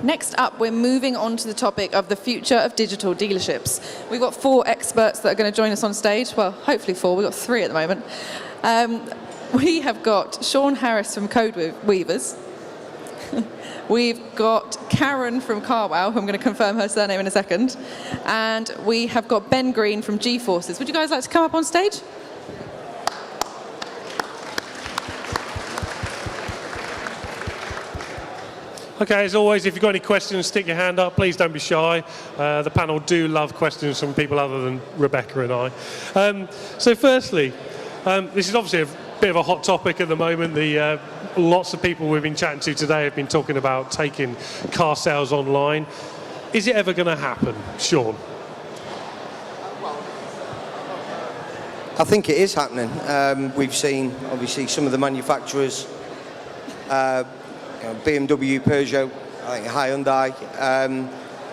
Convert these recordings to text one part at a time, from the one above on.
next up, we're moving on to the topic of the future of digital dealerships. We've got 4 experts that are going to join us on stage. Well, hopefully 4. We've got 3 at the moment. We have got Shaun Harris from Codeweavers. We've got Karen from Carwow, who I'm going to confirm her surname in a second. And we have got Ben Green from GForces. Would you guys like to come up on stage? Okay, as always, if you've got any questions, stick your hand up. Please don't be shy. The panel do love questions from people other than Rebecca and I. So firstly, this is obviously a bit of a hot topic at the moment. Lots of people we've been chatting to today have been talking about taking car sales online. Is it ever going to happen, Shaun? I think it is happening. We've seen, obviously, some of the manufacturers, BMW, Peugeot, I think Hyundai.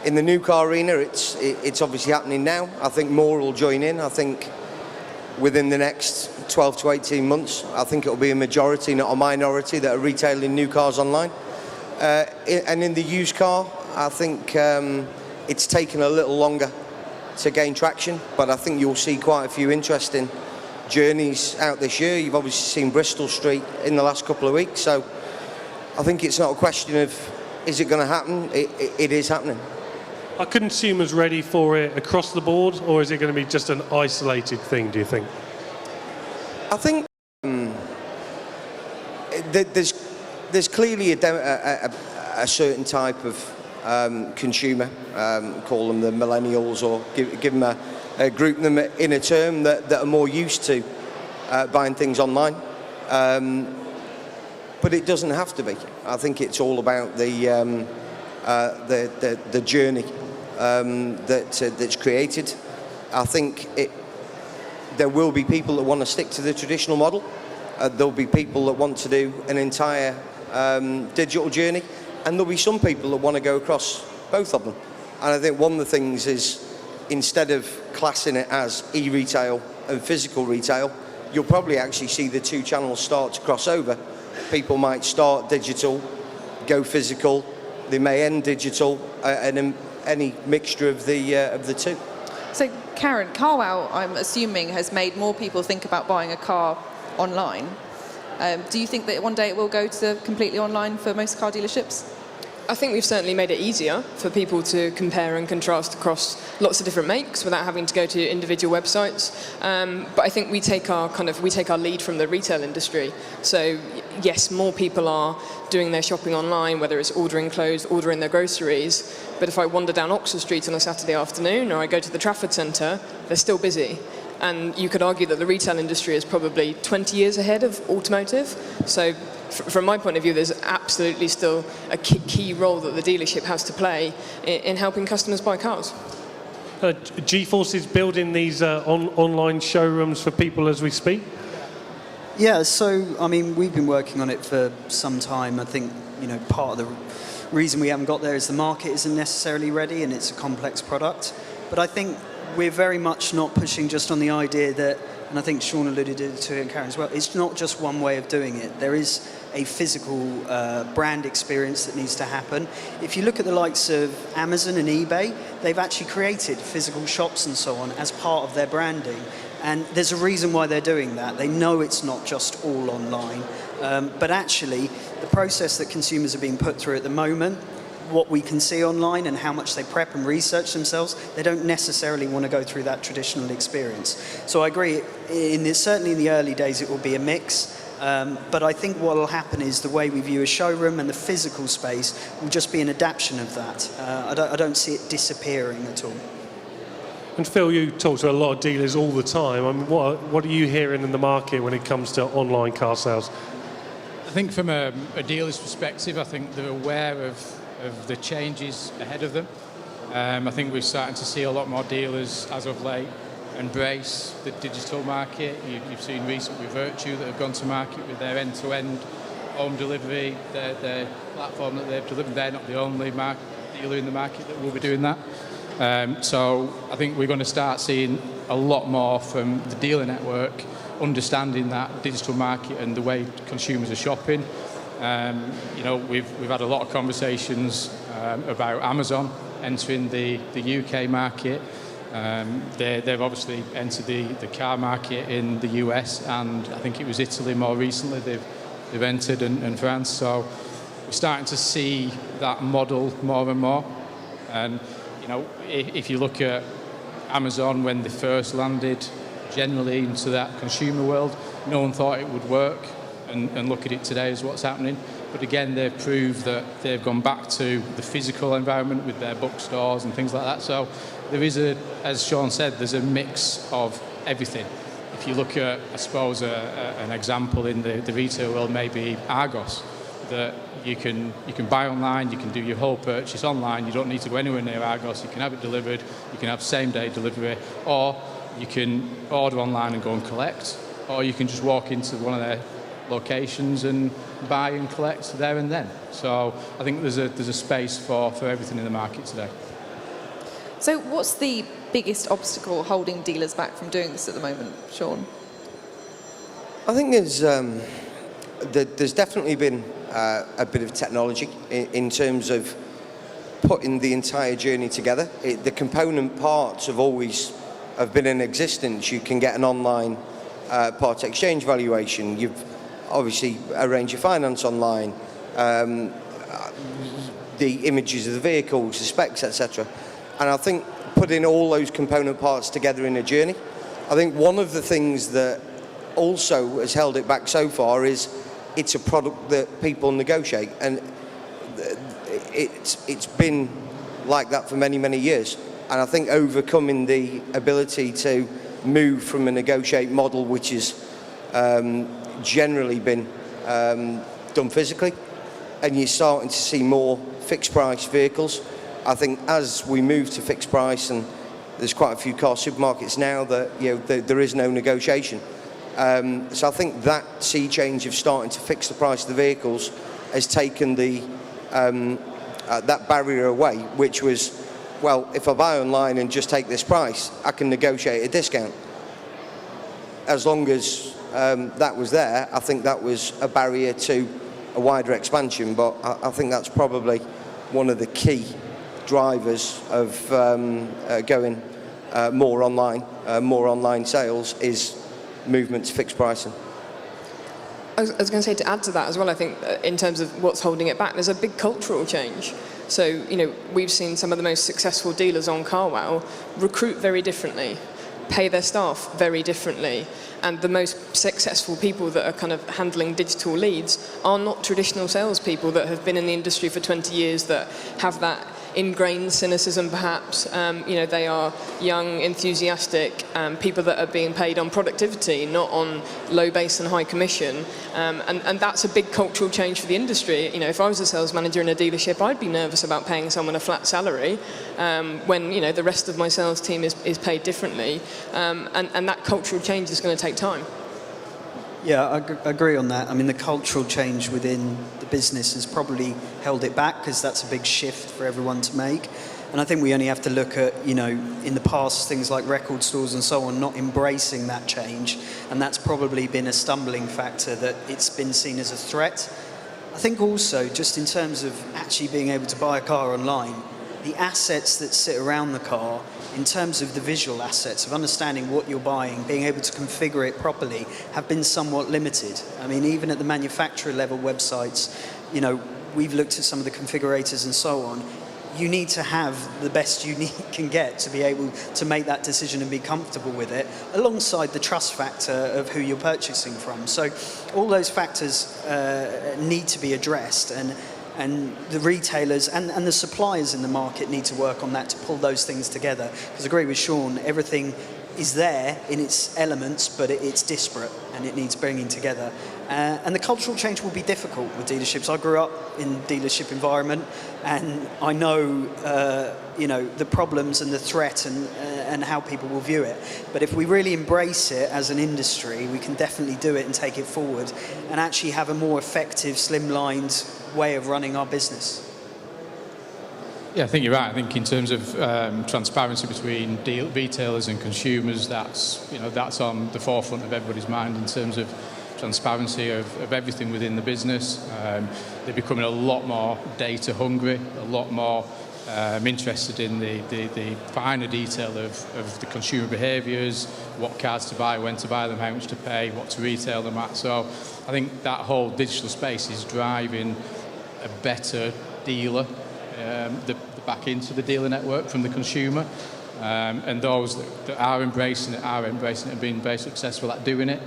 In the new car arena, it's obviously happening now. I think more will join in. I think within the next 12 to 18 months, I think it'll be a majority, not a minority, that are retailing new cars online. And in the used car, I think it's taken a little longer to gain traction, but I think you'll see quite a few interesting journeys out this year. You've obviously seen Bristol Street in the last couple of weeks, so I think it's not a question of is it going to happen, it is happening. Are consumers ready for it across the board, or is it going to be just an isolated thing, do you think? I think there's clearly a certain type of consumer, call them the millennials, or give them group them in a term that are more used to buying things online. But it doesn't have to be. I think it's all about the journey that's created. I think there will be people that want to stick to the traditional model. There'll be people that want to do an entire digital journey, and there'll be some people that want to go across both of them. And I think one of the things is, instead of classing it as e-retail and physical retail, you'll probably actually see the 2 channels start to cross over. People might start digital, go physical, they may end digital, and any mixture of the 2. So, Karen, Carwow, I'm assuming, has made more people think about buying a car online. Do you think that one day it will go to completely online for most car dealerships? I think we've certainly made it easier for people to compare and contrast across lots of different makes without having to go to individual websites. But I think we take our lead from the retail industry. So yes, more people are doing their shopping online, whether it's ordering clothes, ordering their groceries. But if I wander down Oxford Street on a Saturday afternoon, or I go to the Trafford Centre, they're still busy. And you could argue that the retail industry is probably 20 years ahead of automotive. So from my point of view, there's absolutely still a key role that the dealership has to play in helping customers buy cars. GForces is building these online showrooms for people as we speak? Yeah, so, I mean, we've been working on it for some time. I think, part of the reason we haven't got there is the market isn't necessarily ready and it's a complex product. But I think we're very much not pushing just on the idea that, and I think Shaun alluded to it and Karen as well, it's not just one way of doing it. There is a physical brand experience that needs to happen. If you look at the likes of Amazon and eBay, they've actually created physical shops and so on as part of their branding. And there's a reason why they're doing that. They know it's not just all online. But actually, the process that consumers are being put through at the moment, what we can see online and how much they prep and research themselves, they don't necessarily want to go through that traditional experience. So I agree, certainly in the early days it will be a mix, but I think what will happen is the way we view a showroom and the physical space will just be an adaptation of that. I don't see it disappearing at all. And Phil, you talk to a lot of dealers all the time. I mean, what are you hearing in the market when it comes to online car sales? I think from a dealer's perspective, I think they're aware of the changes ahead of them. I think we're starting to see a lot more dealers as of late embrace the digital market. You've seen recently Virtue that have gone to market with their end-to-end home delivery, their platform that they've delivered. They're not the only dealer in the market that will be doing that. So I think we're going to start seeing a lot more from the dealer network understanding that digital market and the way consumers are shopping. We've had a lot of conversations about Amazon entering the UK market. They've obviously entered the car market in the US, and I think it was Italy more recently they've entered, and France. So we're starting to see that model more and more. And if you look at Amazon when they first landed generally into that consumer world, no one thought it would work, and look at it today as what's happening. But again, they've proved that they've gone back to the physical environment with their bookstores and things like that. So there is as Shaun said, there's a mix of everything. If you look at, I suppose, an example in the retail world, maybe Argos, that you can buy online, you can do your whole purchase online, you don't need to go anywhere near Argos, you can have it delivered, you can have same-day delivery, or you can order online and go and collect, or you can just walk into one of their locations and buy and collect there and then. So I think there's a space for everything in the market today. So what's the biggest obstacle holding dealers back from doing this at the moment, Shaun? I think there's definitely been a bit of technology in terms of putting the entire journey together. The component parts have been in existence. You can get an online part exchange valuation. You've obviously arranged your finance online, the images of the vehicles, the specs, etc. And I think putting all those component parts together in a journey, I think one of the things that also has held it back so far is it's a product that people negotiate, and it's been like that for many, many years. And I think overcoming the ability to move from a negotiate model, which is generally been done physically, and you're starting to see more fixed price vehicles. I think as we move to fixed price, and there's quite a few car supermarkets now that there is no negotiation. So I think that sea change of starting to fix the price of the vehicles has taken that barrier away, which was, well, if I buy online and just take this price, I can negotiate a discount. As long as that was there, I think that was a barrier to a wider expansion. But I think that's probably one of the key drivers of going more online sales is movement to fixed pricing. I was going to say, to add to that as well, I think in terms of what's holding it back, there's a big cultural change. So, we've seen some of the most successful dealers on Carwow recruit very differently, pay their staff very differently, and the most successful people that are kind of handling digital leads are not traditional salespeople that have been in the industry for 20 years, that have that ingrained cynicism perhaps. They are young, enthusiastic people that are being paid on productivity, not on low base and high commission. And that's a big cultural change for the industry. If I was a sales manager in a dealership, I'd be nervous about paying someone a flat salary when the rest of my sales team is paid differently. And that cultural change is going to take time. Yeah, I agree on that. I mean, the cultural change within the business has probably held it back, because that's a big shift for everyone to make. And I think we only have to look at, in the past, things like record stores and so on, not embracing that change. And that's probably been a stumbling factor, that it's been seen as a threat. I think also, just in terms of actually being able to buy a car online, the assets that sit around the car, in terms of the visual assets, of understanding what you're buying, being able to configure it properly, have been somewhat limited. I mean, even at the manufacturer level websites, we've looked at some of the configurators and so on. You need to have the best you can get to be able to make that decision and be comfortable with it, alongside the trust factor of who you're purchasing from. So all those factors need to be addressed, and the retailers and the suppliers in the market need to work on that to pull those things together. Because I agree with Shaun, everything is there in its elements, but it's disparate and it needs bringing together. And the cultural change will be difficult with dealerships. I grew up in dealership environment, and I know, the problems and the threat and how people will view it. But if we really embrace it as an industry, we can definitely do it and take it forward, and actually have a more effective, slimlined way of running our business. Yeah, I think you're right. I think in terms of transparency between retailers and consumers, that's on the forefront of everybody's mind in terms of transparency of everything within the business. They're becoming a lot more data hungry, a lot more interested in the finer detail of the consumer behaviours, what cars to buy, when to buy them, how much to pay, what to retail them at. So I think that whole digital space is driving a better dealer, back into the dealer network from the consumer. And those that are embracing it and being very successful at doing it.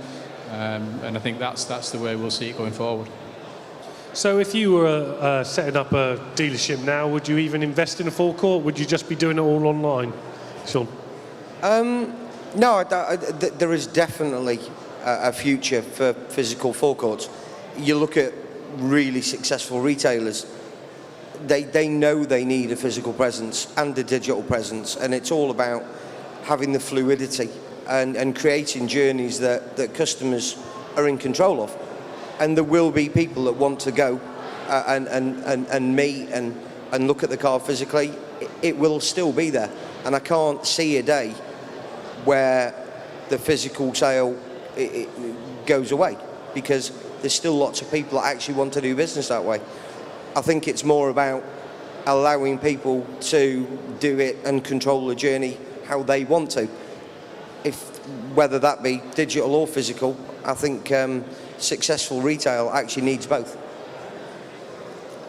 And I think that's the way we'll see it going forward. So if you were setting up a dealership now, would you even invest in a forecourt? Would you just be doing it all online, Shaun? No, there is definitely a future for physical forecourts. You look at really successful retailers, they know they need a physical presence and a digital presence, and it's all about having the fluidity and creating journeys that customers are in control of. And there will be people that want to go and meet and look at the car physically. It will still be there, and I can't see a day where the physical sale it goes away, because there's still lots of people that actually want to do business that way. I think it's more about allowing people to do it and control the journey how they want to. Whether that be digital or physical, I think successful retail actually needs both.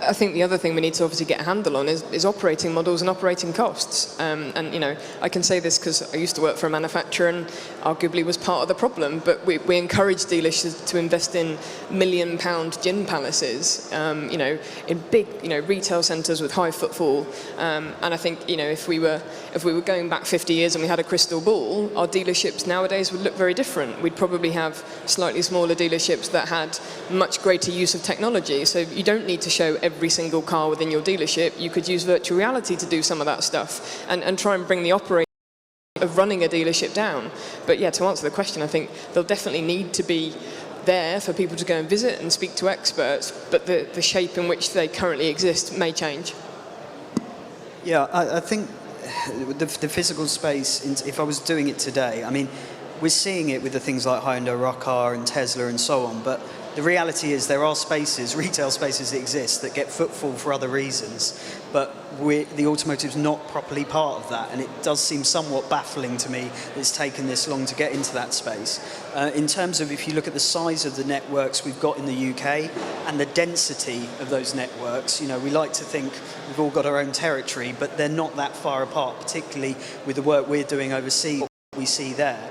I think the other thing we need to obviously get a handle on is operating models and operating costs. And you know, I can say this because I used to work for a manufacturer and arguably was part of the problem, but we encourage dealers to invest in £1 million gin palaces, you know, in big, you know, retail centres with high footfall. And I think, you know, if we were going back 50 years and we had a crystal ball, our dealerships nowadays would look very different. We'd probably have slightly smaller dealerships that had much greater use of technology. So you don't need to show every single car within your dealership. You could use virtual reality to do some of that stuff and try and bring the operation of running a dealership down. But yeah, to answer the question, I think they'll definitely need to be there for people to go and visit and speak to experts, but the shape in which they currently exist may change. Yeah, I think the physical space, if I was doing it today, I mean, we're seeing it with the things like Hyundai Rockar and Tesla and so on, but the reality is there are spaces, retail spaces that exist that get footfall for other reasons, but the automotive's not properly part of that, and it does seem somewhat baffling to me that it's taken this long to get into that space. In terms of, if you look at the size of the networks we've got in the UK and the density of those networks, you know, we like to think we've all got our own territory, but they're not that far apart, particularly with the work we're doing overseas, what we see there.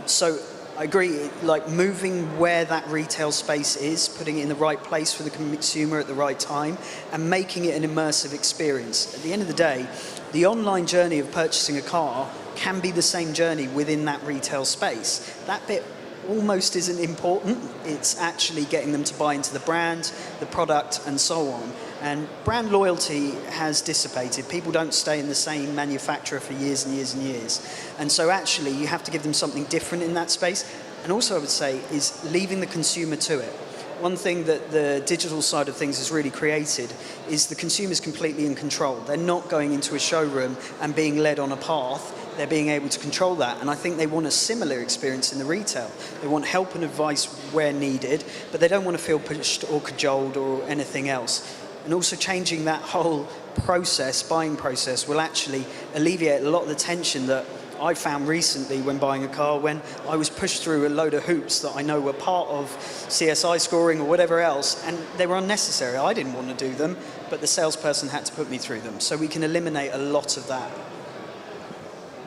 So I agree, like moving where that retail space is, putting it in the right place for the consumer at the right time, and making it an immersive experience. At the end of the day, the online journey of purchasing a car can be the same journey within that retail space. That bit almost isn't important. It's actually getting them to buy into the brand, the product, and so on. And brand loyalty has dissipated. People don't stay in the same manufacturer for years and years and years. And so actually you have to give them something different in that space. And also I would say is leaving the consumer to it. One thing that the digital side of things has really created is the consumer's completely in control. They're not going into a showroom and being led on a path. They're being able to control that. And I think they want a similar experience in the retail. They want help and advice where needed, but they don't want to feel pushed or cajoled or anything else. And also changing that whole process, buying process, will actually alleviate a lot of the tension that I found recently when buying a car, when I was pushed through a load of hoops that I know were part of CSI scoring or whatever else, and they were unnecessary. I didn't want to do them, but the salesperson had to put me through them. So we can eliminate a lot of that.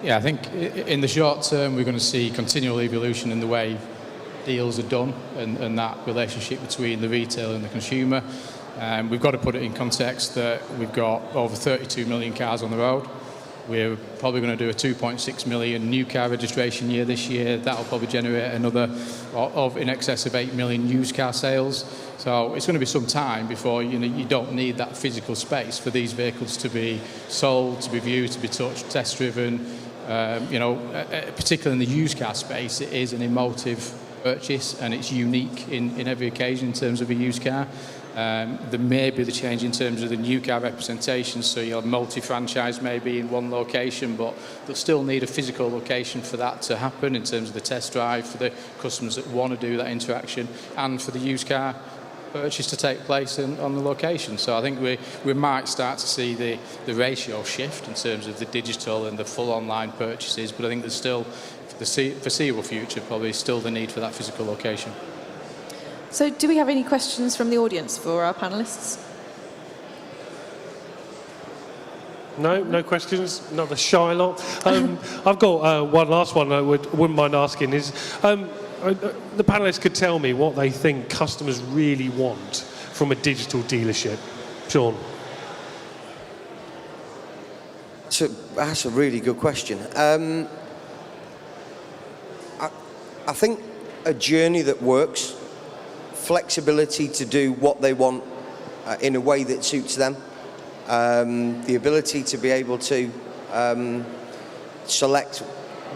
Yeah, I think in the short term we're going to see continual evolution in the way deals are done and that relationship between the retailer and the consumer. We've got to put it in context that we've got over 32 million cars on the road. We're probably going to do a 2.6 million new car registration year this year. That'll probably generate another of in excess of 8 million used car sales. So it's going to be some time before you don't need that physical space for these vehicles to be sold, to be viewed, to be touched, test driven. Particularly in the used car space, it is an emotive purchase and it's unique in every occasion in terms of a used car. There may be the change in terms of the new car representation, so you'll have multi-franchise maybe in one location, but they'll still need a physical location for that to happen in terms of the test drive for the customers that want to do that interaction, and for the used car purchase to take place on the location. So I think we might start to see the ratio shift in terms of the digital and the full online purchases, but I think there's still, for the foreseeable future, probably still the need for that physical location. So do we have any questions from the audience for our panellists? No questions? Not the shy lot. I've got one last one I wouldn't mind asking is, the panellists could tell me what they think customers really want from a digital dealership. Shaun. So that's a really good question. I think a journey that works, flexibility to do what they want in a way that suits them, the ability to be able to select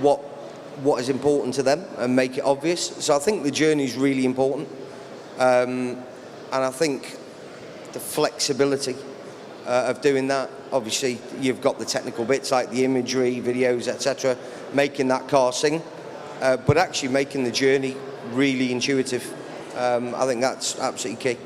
what is important to them and make it obvious. So I think the journey is really important, and I think the flexibility of doing that. Obviously, you've got the technical bits like the imagery, videos, etc., making that car sing, but actually making the journey really intuitive. I think that's absolutely key.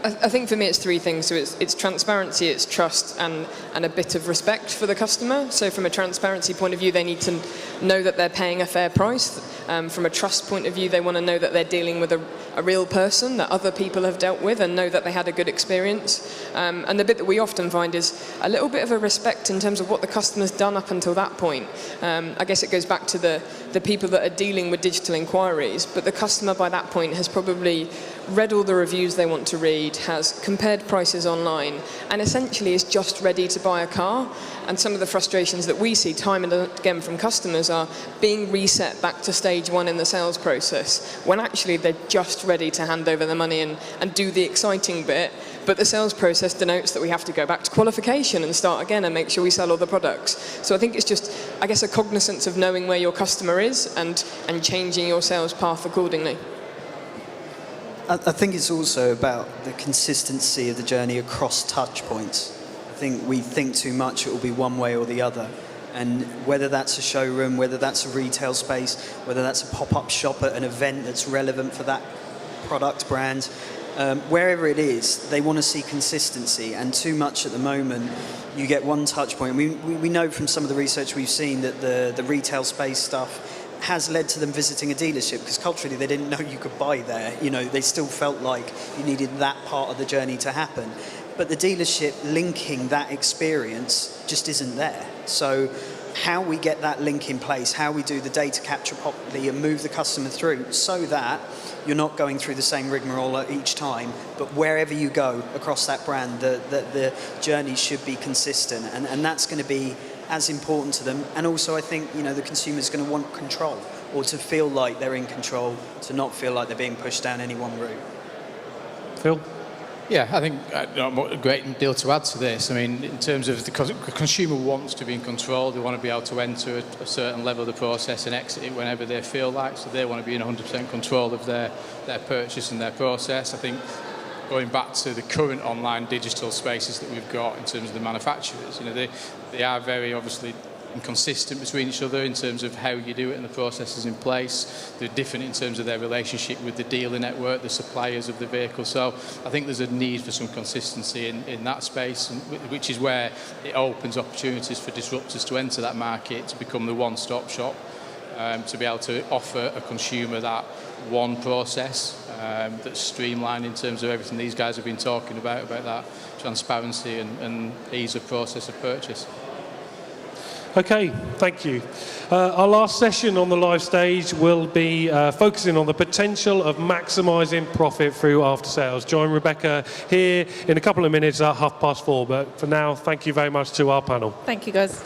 I think for me it's three things. So it's transparency, it's trust, and a bit of respect for the customer. So from a transparency point of view, they need to know that they're paying a fair price. From a trust point of view, they want to know that they're dealing with a real person that other people have dealt with and know that they had a good experience. And the bit that we often find is a little bit of a respect in terms of what the customer's done up until that point. I guess it goes back to the people that are dealing with digital inquiries, but the customer by that point has probably read all the reviews they want to read, has compared prices online, and essentially is just ready to buy a car. And some of the frustrations that we see time and again from customers are being reset back to stage one in the sales process, when actually they're just ready to hand over the money and do the exciting bit. But the sales process denotes that we have to go back to qualification and start again and make sure we sell all the products. So I think it's just, I guess, a cognizance of knowing where your customer is and changing your sales path accordingly. I think it's also about the consistency of the journey across touch points. I think we think too much it will be one way or the other. And whether that's a showroom, whether that's a retail space, whether that's a pop-up shop at an event that's relevant for that product brand, wherever it is, they want to see consistency. And too much at the moment, you get one touch point. We know from some of the research we've seen that the retail space stuff has led to them visiting a dealership because culturally they didn't know you could buy there. You know, they still felt like you needed that part of the journey to happen. But the dealership linking that experience just isn't there. So how we get that link in place, how we do the data capture properly and move the customer through so that you're not going through the same rigmarole each time, but wherever you go across that brand, the journey should be consistent. And that's going to be as important to them. And also I think, you know, the consumer's going to want control, or to feel like they're in control, to not feel like they're being pushed down any one route. Phil? Yeah, I think a great deal to add to this. I mean, in terms of the consumer wants to be in control, they want to be able to enter a certain level of the process and exit it whenever they feel like, so they want to be in 100% control of their purchase and their process. I think going back to the current online digital spaces that we've got in terms of the manufacturers, you know, they are very obviously inconsistent between each other in terms of how you do it and the processes in place. They're different in terms of their relationship with the dealer network, the suppliers of the vehicle. So I think there's a need for some consistency in that space, which is where it opens opportunities for disruptors to enter that market, to become the one-stop shop, to be able to offer a consumer that one process that's streamlined in terms of everything these guys have been talking about that transparency and ease of process of purchase. Okay, thank you. Our last session on the live stage will be focusing on the potential of maximising profit through after sales. Join Rebecca here in a couple of minutes at 4:30. But for now, thank you very much to our panel. Thank you, guys.